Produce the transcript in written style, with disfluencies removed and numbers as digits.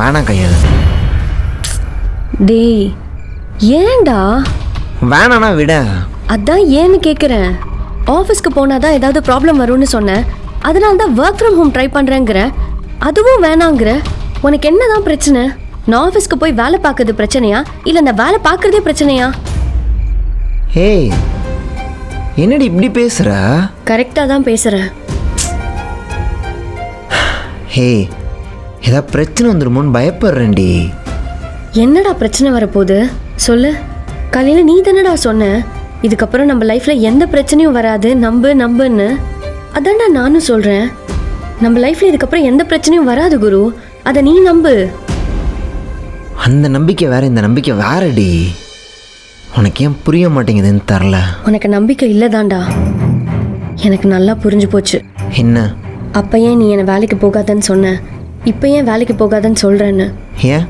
வேணாம் கையல். டேய் ஏன்டா? வேணாண்ணா விட. அதான் ஏன்னு கேட்குறேன். ஆஃபீஸ்க்கு போனாதான் ஏதாவது ப்ராப்ளம் வரும்னு சொன்னேன். அதனால தான் ஒர்க் ஃப்ரம் ஹோம் ட்ரை பண்ணுறேங்கிற. அதுவும் வேணாங்கிற. உனக்கு என்னதான் பிரச்சனை? நான் ஆஃபீஸ்க்கு போய் வேலை பார்க்கறது பிரச்சனையா இல்லை நான் வேலை பார்க்குறதே பிரச்சனையா? ஏய் என்னடி இப்படி பேசுற? கரெக்டாக தான் பேசுகிறேன். ஹே ஏதாவது பிரச்சனை வந்துடுமோன்னு பயப்படுறேன்டி. என்னடா பிரச்சனை வரப்போகுது சொல்லு. காலையில் நீ தானடா சொன்ன இதுக்கப்புறம் நம்ம லைஃப்பில் எந்த பிரச்சனையும் வராது, நம்புன்னு. அதான்டா நானும் சொல்கிறேன். நம்ம லைஃப்பில் இதுக்கப்புறம் எந்த பிரச்சனையும் வராது குரு, அதை நீ நம்பு. அந்த நம்பிக்கை வேற, இந்த நம்பிக்கை வேறடி. உனக்கு ஏன் புரிய மாட்டேங்குதுன்னு தெரில. உனக்கு நம்பிக்கை இல்லைதான்டா, எனக்கு நல்லா புரிஞ்சு போச்சு. என்ன? அப்போ ஏன் நீ என்னை வேலைக்கு போகாதன்னு சொன்ன, இப்போ ஏன் வேலைக்கு போகாதன்னு சொல்கிறேன்னு. ஏன்